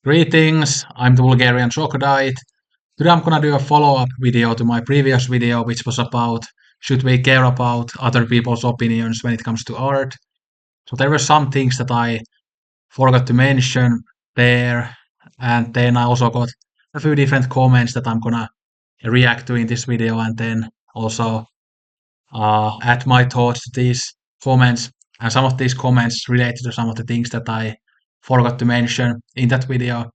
Greetings, I'm the Bulgarian Troglodyte. Today I'm gonna do a follow-up video to my previous video, which was about should we care about other people's opinions when it comes to art. So there were some things that I forgot to mention there, and then I also got a few different comments that I'm gonna react to in this video, and then also add my thoughts to these comments. And some of these comments related to some of the things that I forgot to mention in that video.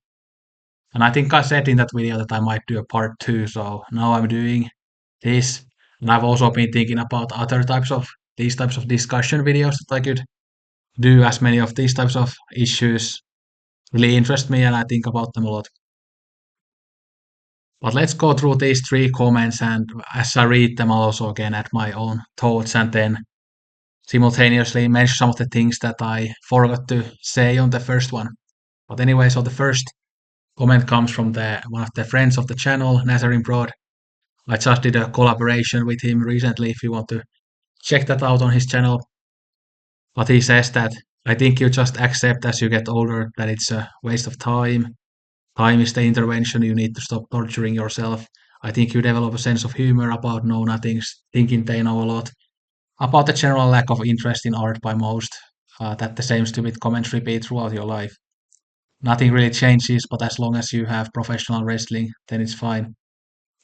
And I think I said in that video that I might do a part two, so now I'm doing this. And I've also been thinking about other types of these types of discussion videos that I could do, as many of these types of issues really interest me and I think about them a lot. But let's go through these three comments, and as I read them, I'll also again add my own thoughts and then simultaneously mention some of the things that I forgot to say on the first one. But anyway, so the first comment comes from one of the friends of the channel, Nazarene Broad. I just did a collaboration with him recently if you want to check that out on his channel. But he says that I think you just accept as you get older that it's a waste of time. Time is the intervention, you need to stop torturing yourself. I think you develop a sense of humor about know nothings, thinking they know a lot. About the general lack of interest in art by most, that the same stupid comments repeat throughout your life. Nothing really changes, but as long as you have professional wrestling, then it's fine.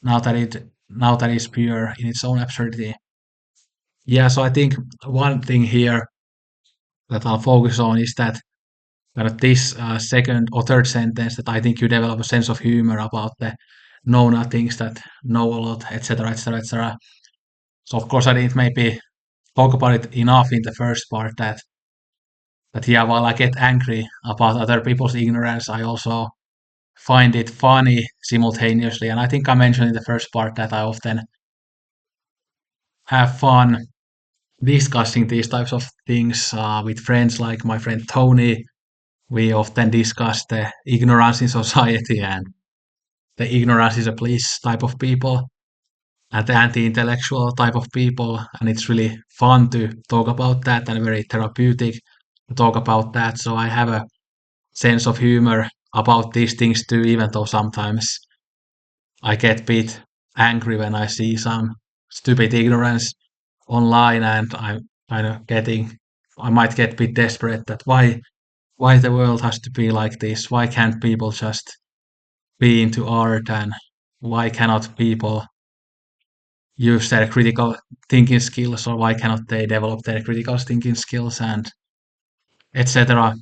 Now that is pure in its own absurdity. Yeah, so I think one thing here that I'll focus on is that kind of this second or third sentence, that I think you develop a sense of humor about the know nothings that know a lot, etc., etc., etc. So of course I didn't maybe talk about it enough in the first part that yeah, while I get angry about other people's ignorance, I also find it funny simultaneously. And I think I mentioned in the first part that I often have fun discussing these types of things with friends, like my friend Tony. We often discuss the ignorance in society and the ignorance is a bliss type of people and the anti-intellectual type of people. And it's really fun to talk about that and very therapeutic to talk about that. So I have a sense of humor about these things too, even though sometimes I get a bit angry when I see some stupid ignorance online, and I'm kind of I might get a bit desperate that why the world has to be like this? Why can't people just be into art, and why cannot people use their critical thinking skills, or why cannot they develop their critical thinking skills, and etc.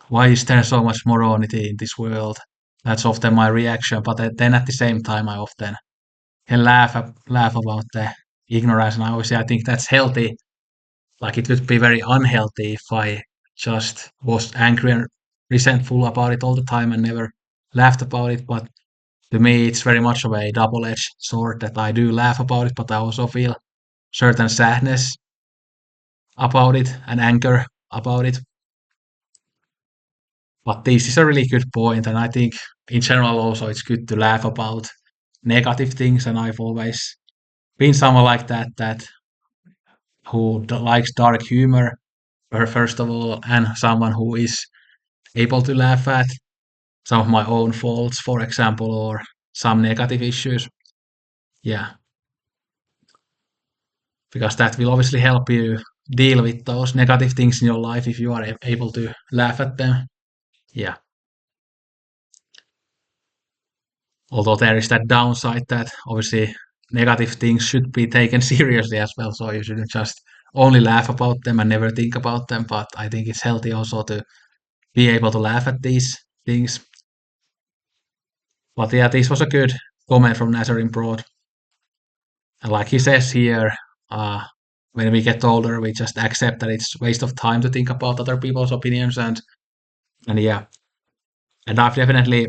Why is there so much morality in this world? That's often my reaction, but then at the same time I often can laugh about the ignorance, and I think that's healthy. Like it would be very unhealthy if I just was angry and resentful about it all the time and never laughed about it. But to me, it's very much of a double-edged sword that I do laugh about it, but I also feel certain sadness about it and anger about it. But this is a really good point, and I think in general also it's good to laugh about negative things. And I've always been someone like that who likes dark humor, first of all, and someone who is able to laugh at some of my own faults, for example, or some negative issues. Yeah, because that will obviously help you deal with those negative things in your life if you are able to laugh at them. Yeah. Although there is that downside that obviously negative things should be taken seriously as well, so you shouldn't just only laugh about them and never think about them. But I think it's healthy also to be able to laugh at these things. But yeah, this was a good comment from Nazarene Broad. And like he says here, uh, when we get older, we just accept that it's waste of time to think about other people's opinions, and yeah, and I've definitely,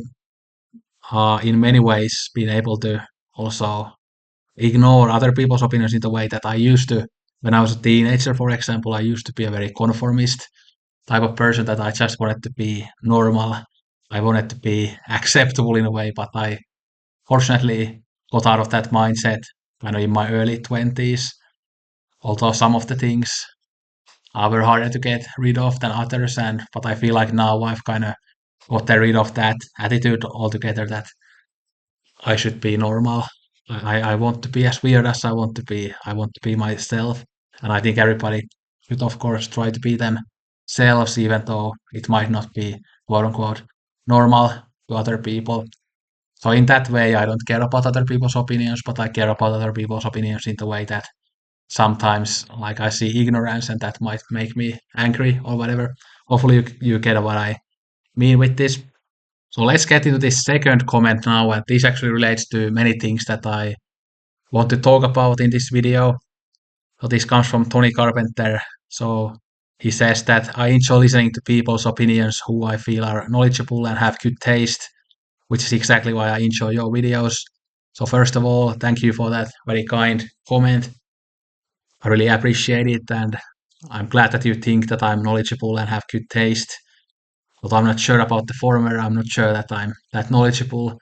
in many ways, been able to also ignore other people's opinions in the way that I used to when I was a teenager. For example, I used to be a very conformist type of person that I just wanted to be normal. I wanted to be acceptable in a way, but I fortunately got out of that mindset kind of in my early 20s. Although some of the things were harder to get rid of than others, and but I feel like now I've kind of get rid of that attitude altogether that I should be normal. I want to be as weird as I want to be. I want to be myself. And I think everybody should, of course, try to be themselves, even though it might not be quote unquote normal to other people. So, in that way, I don't care about other people's opinions, but I care about other people's opinions in the way that sometimes, like, I see ignorance and that might make me angry or whatever. Hopefully, you get what I mean with this. So let's get into this second comment now, and this actually relates to many things that I want to talk about in this video. So this comes from Tony Carpenter. So he says that I enjoy listening to people's opinions who I feel are knowledgeable and have good taste, which is exactly why I enjoy your videos. So first of all, thank you for that very kind comment. I really appreciate it, and I'm glad that you think that I'm knowledgeable and have good taste. But I'm not sure about the former. I'm not sure that I'm that knowledgeable,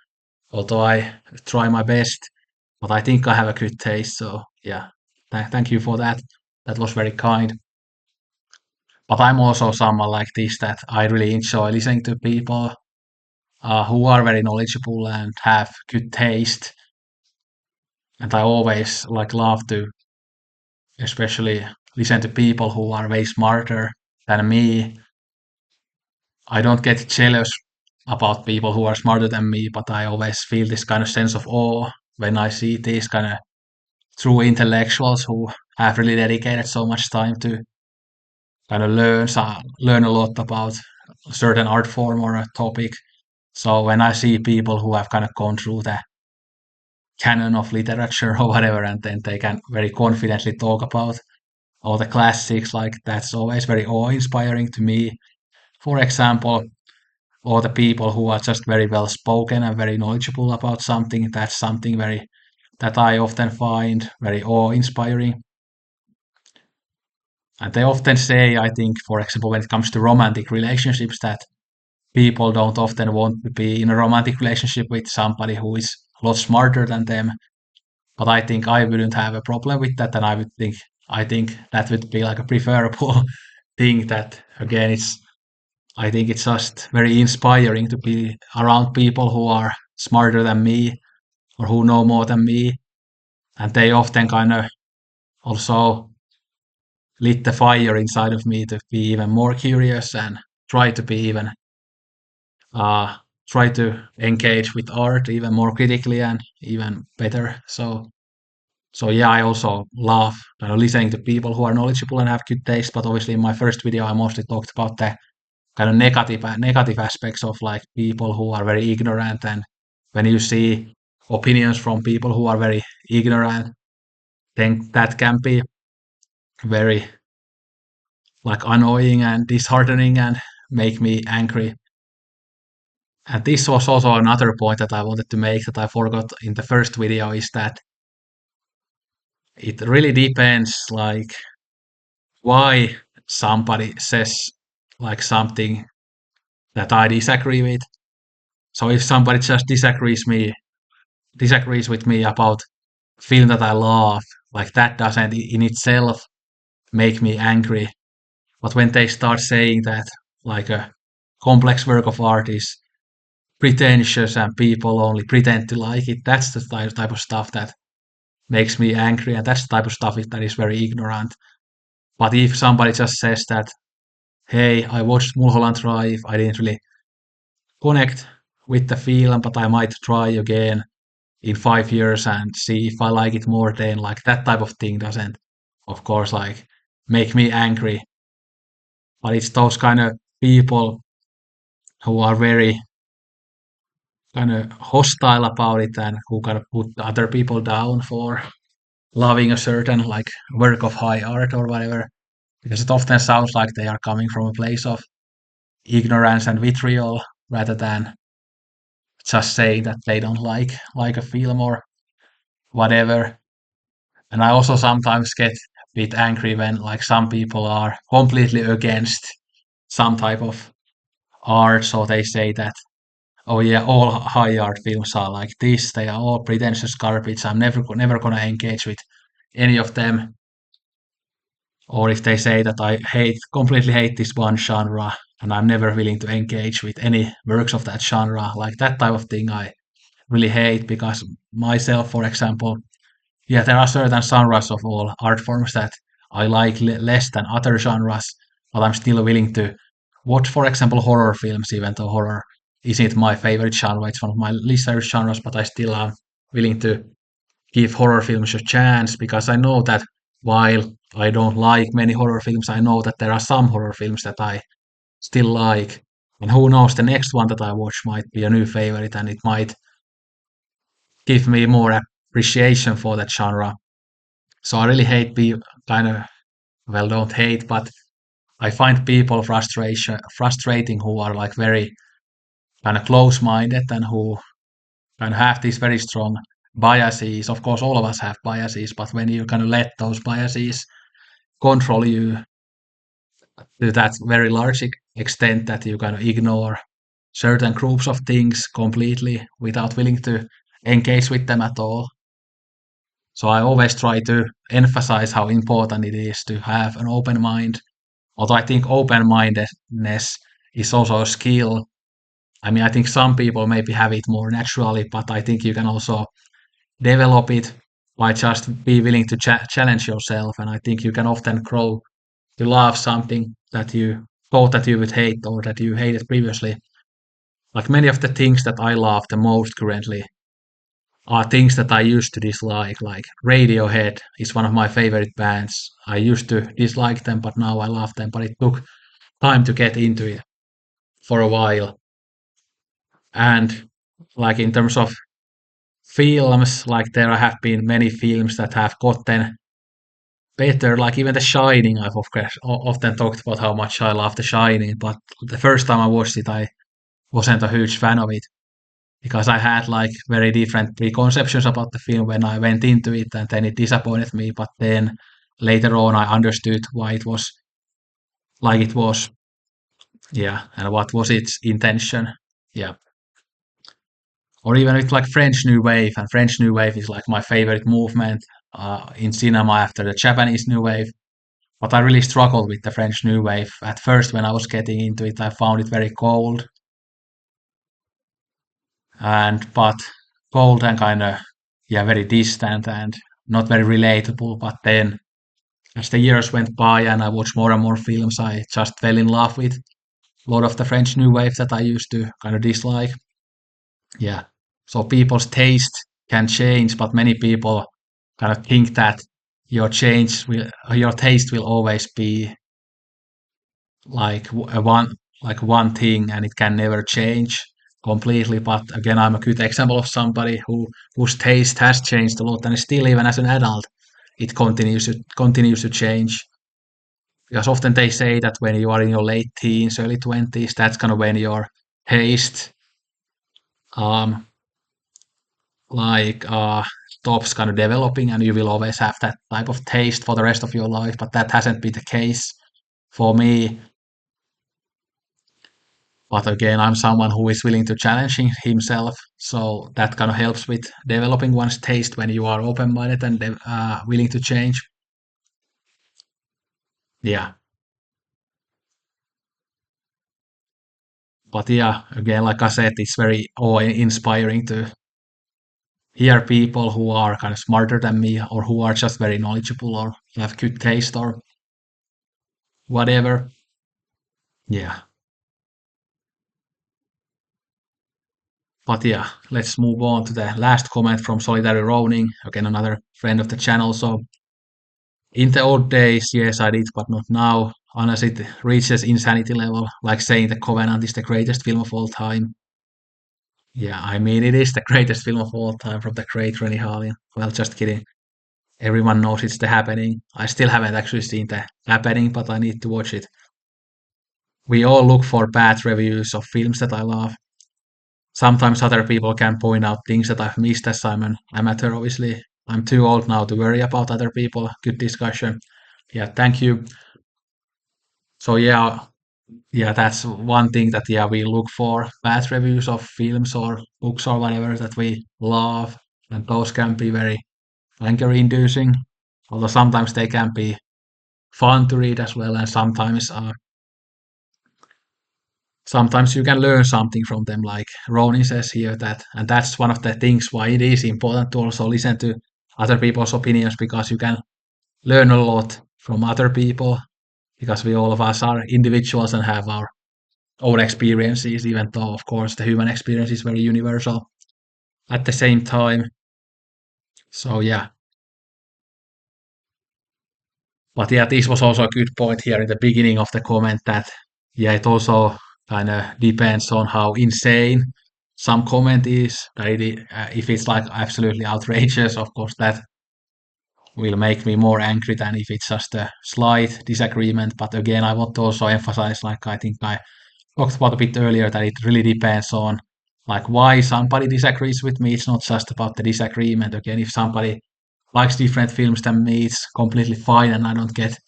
although I try my best. But I think I have a good taste. So yeah, thank you for that. That was very kind. But I'm also someone like this that I really enjoy listening to people who are very knowledgeable and have good taste. And I always like love to, especially listen to people who are way smarter than me. I don't get jealous about people who are smarter than me, but I always feel this kind of sense of awe when I see these kind of true intellectuals who have really dedicated so much time to kind of learn a lot about a certain art form or a topic. So when I see people who have kind of gone through the canon of literature or whatever, and then they can very confidently talk about all the classics, like that's always very awe-inspiring to me. For example, or the people who are just very well spoken and very knowledgeable about something, that's something very that I often find very awe-inspiring. And they often say, I think, for example, when it comes to romantic relationships, that people don't often want to be in a romantic relationship with somebody who is a lot smarter than them. But I think I wouldn't have a problem with that, and I think that would be like a preferable thing. That again, I think it's just very inspiring to be around people who are smarter than me or who know more than me, and they often kind of also lit the fire inside of me to be even more curious and try to be even uh, try to engage with art even more critically and even better. So yeah, I also love listening to people who are knowledgeable and have good taste. But obviously, in my first video, I mostly talked about the kind of negative aspects of like people who are very ignorant, and when you see opinions from people who are very ignorant, then that can be very like annoying and disheartening and make me angry. And this was also another point that I wanted to make that I forgot in the first video, is that it really depends like why somebody says like something that I disagree with. So if somebody just disagrees with me about film that I love, like that doesn't in itself make me angry. But when they start saying that like a complex work of art is pretentious and people only pretend to like it, that's the type of stuff that makes me angry, and that's the type of stuff that is very ignorant. But if somebody just says that, hey, I watched Mulholland Drive, I didn't really connect with the film, but I might try again in 5 years and see if I like it more, then like that type of thing doesn't, of course, like make me angry. But it's those kind of people who are very kind of hostile about it and who kind of put other people down for loving a certain like work of high art or whatever, because it often sounds like they are coming from a place of ignorance and vitriol rather than just saying that they don't like a film or whatever. And I also sometimes get a bit angry when like some people are completely against some type of art, so they say that, oh yeah, all high art films are like this, they are all pretentious garbage, I'm never gonna engage with any of them. Or if they say that I completely hate this one genre, and I'm never willing to engage with any works of that genre. Like that type of thing I really hate because myself, for example, yeah, there are certain genres of all art forms that I like less than other genres, but I'm still willing to watch, for example, horror films, even though horror isn't my favorite genre. It's one of my least favorite genres, but I still am willing to give horror films a chance because I know that while I don't like many horror films, I know that there are some horror films that I still like. And who knows, the next one that I watch might be a new favorite and it might give me more appreciation for that genre. So I really hate people, kind of, well, don't hate, but I find people frustrating who are like very kind of close-minded and who kind of have these very strong biases. Of course, all of us have biases, but when you kind of let those biases control you to that very large extent that you kind of ignore certain groups of things completely without willing to engage with them at all. So I always try to emphasize how important it is to have an open mind. Although I think open-mindedness is also a skill. I mean, I think some people maybe have it more naturally, but I think you can also develop it by just be willing to challenge yourself. And I think you can often grow to love something that you thought that you would hate or that you hated previously. Like many of the things that I love the most currently are things that I used to dislike. Like Radiohead is one of my favorite bands. I used to dislike them, but now I love them. But it took time to get into it for a while. And like in terms of films, like there have been many films that have gotten better. Like even The Shining, I've of course often talked about how much I love The Shining, but the first time I watched it, I wasn't a huge fan of it because I had like very different preconceptions about the film when I went into it, and then it disappointed me. But then later on, I understood why it was like it was, yeah, and what was its intention, yeah. Or even with like French New Wave, and French New Wave is like my favorite movement in cinema after the Japanese New Wave. But I really struggled with the French New Wave. At first, when I was getting into it, I found it very cold but cold and kind of yeah, very distant and not very relatable. But then as the years went by and I watched more and more films, I just fell in love with a lot of the French New Wave that I used to kind of dislike. Yeah. So people's taste can change, but many people kind of think that your taste will always be like one thing and it can never change completely. But again, I'm a good example of somebody whose taste has changed a lot, and still even as an adult, it continues to change. Because often they say that when you are in your late teens, early 20s, that's kind of when your taste um like stops kind of developing, and you will always have that type of taste for the rest of your life. But that hasn't been the case for me. But again, I'm someone who is willing to challenge himself, so that kind of helps with developing one's taste when you are open-minded and willing to change. Yeah, but yeah, again, like I said, it's very awe-inspiring to hear people who are kind of smarter than me, or who are just very knowledgeable, or have good taste, or whatever. Yeah, but yeah, let's move on to the last comment from Solitary Roning, again another friend of the channel. So in the old days, yes, I did, but not now. Unless it reaches insanity level, like saying The Covenant is the greatest film of all time. Yeah, I mean, it is the greatest film of all time from the great Rennie Harlin. Well, just kidding. Everyone knows it's The Happening. I still haven't actually seen The Happening, but I need to watch it. We all look for bad reviews of films that I love. Sometimes other people can point out things that I've missed as I'm an amateur, obviously. I'm too old now to worry about other people. Good discussion. Yeah, thank you. So yeah, that's one thing that yeah we look for bad reviews of films or books or whatever that we love, and those can be very anger-inducing. Although sometimes they can be fun to read as well, and sometimes sometimes you can learn something from them, like Ronin says here that, and that's one of the things why it is important to also listen to other people's opinions, because you can learn a lot from other people, because we all of us are individuals and have our own experiences, even though of course the human experience is very universal at the same time. So yeah, but yeah, this was also a good point here in the beginning of the comment that yeah, it also kind of depends on how insane some comment is. That if it's like absolutely outrageous, of course that will make me more angry than if it's just a slight disagreement. But again, I want to also emphasize, like I think I talked about a bit earlier, that it really depends on like why somebody disagrees with me. It's not just about the disagreement. Again, if somebody likes different films than me, it's completely fine, and I don't get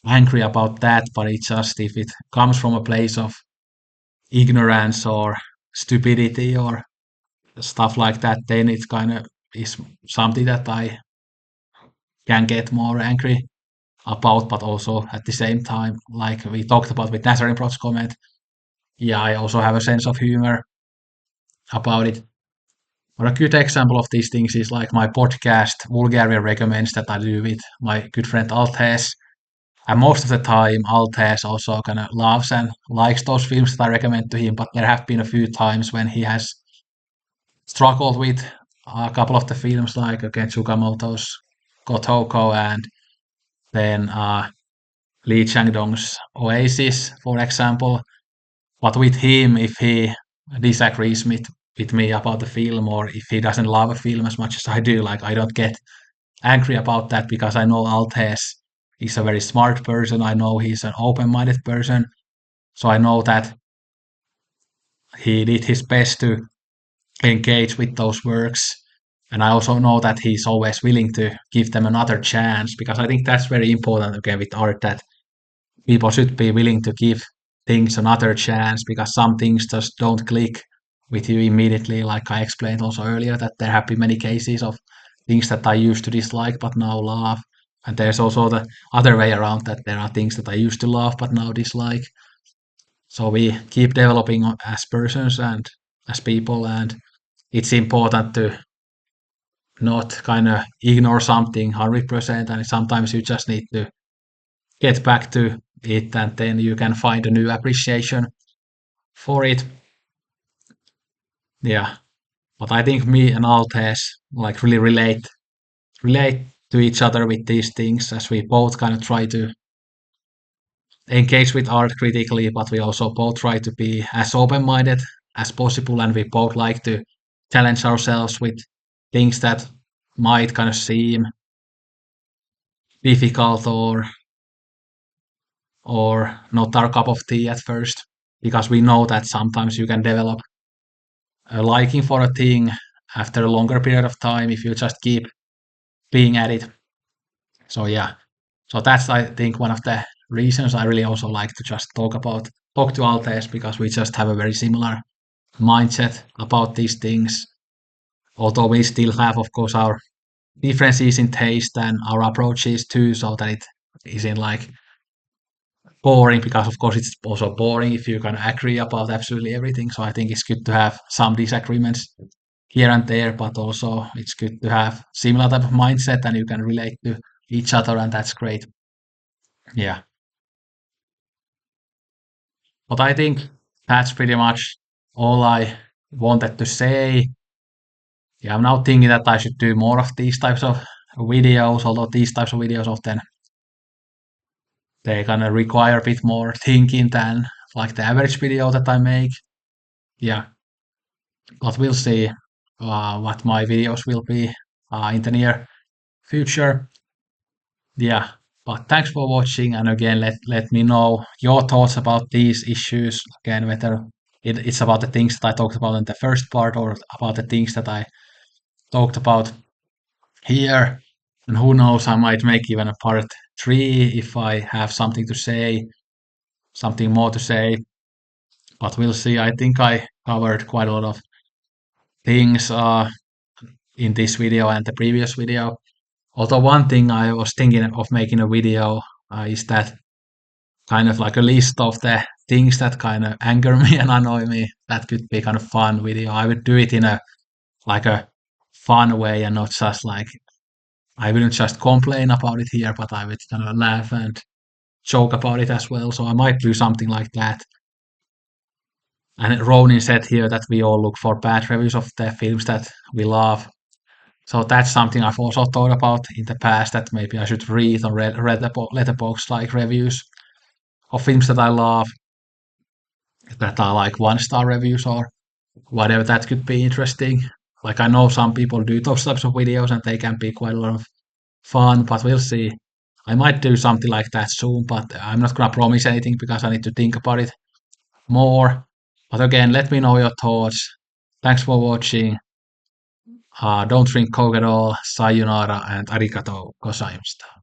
angry about that. But it's just if it comes from a place of ignorance or stupidity or stuff like that, then it kind of is something that I can get more angry about. But also at the same time, like we talked about with Nazarene Pro's comment, yeah, I also have a sense of humor about it. Or a good example of these things is like my podcast, Bulgaria Recommends, that I do with my good friend Altes. And most of the time, Altes also kind of loves and likes those films that I recommend to him. But there have been a few times when he has struggled with a couple of the films, like again Tsukamoto's Kotoko and then Lee Chang-dong's Oasis, for example. But with him, if he disagrees with me about the film, or if he doesn't love a film as much as I do, like I don't get angry about that, because I know Altes is a very smart person. I know he's an open-minded person. So I know that he did his best to engage with those works. And I also know that he's always willing to give them another chance, because I think that's very important again with art, that people should be willing to give things another chance, because some things just don't click with you immediately. Like I explained also earlier, that there have been many cases of things that I used to dislike but now love. And there's also the other way around, that there are things that I used to love but now dislike. So we keep developing as persons and as people, and it's important to not kind of ignore something 100%, and sometimes you just need to get back to it, and then you can find a new appreciation for it. Yeah, but I think me and Altes like really relate to each other with these things, as we both kind of try to engage with art critically, but we also both try to be as open-minded as possible, and we both like to challenge ourselves with things that might kind of seem difficult or not our cup of tea at first, because we know that sometimes you can develop a liking for a thing after a longer period of time if you just keep being at it. So yeah, so that's I think one of the reasons I really also like to just talk to Altes, because we just have a very similar mindset about these things. Although we still have, of course, our differences in taste and our approaches too, so that it isn't like boring, because of course it's also boring if you can agree about absolutely everything. So I think it's good to have some disagreements here and there, but also it's good to have similar type of mindset and you can relate to each other, and that's great. Yeah. But I think that's pretty much all I wanted to say. Yeah, I'm now thinking that I should do more of these types of videos, although these types of videos often they gonna require a bit more thinking than like the average video that I make. Yeah, but we'll see what my videos will be in the near future. Yeah, but thanks for watching, and again, let me know your thoughts about these issues. Again, whether it's about the things that I talked about in the first part, or about the things that I talked about here. And who knows, I might make even a part three if I have something to say, something more to say. But we'll see. I think I covered quite a lot of things in this video and the previous video. Although one thing I was thinking of making a video is that kind of like a list of the things that kind of anger me and annoy me. That could be kind of fun video. I would do it in a like a fun way and not just like I wouldn't just complain about it here, but I would kind of laugh and joke about it as well. So I might do something like that. And Ronin said here that we all look for bad reviews of the films that we love. So that's something I've also thought about in the past that maybe I should read or read the letterbox like reviews of films that I love that are like 1-star reviews or whatever. That could be interesting. Like I know some people do those types of videos and they can be quite a lot of fun, but we'll see. I might do something like that soon, but I'm not gonna promise anything because I need to think about it more. But again, let me know your thoughts. Thanks for watching. Don't drink Coke at all. Sayonara and arigatou gozaimashita.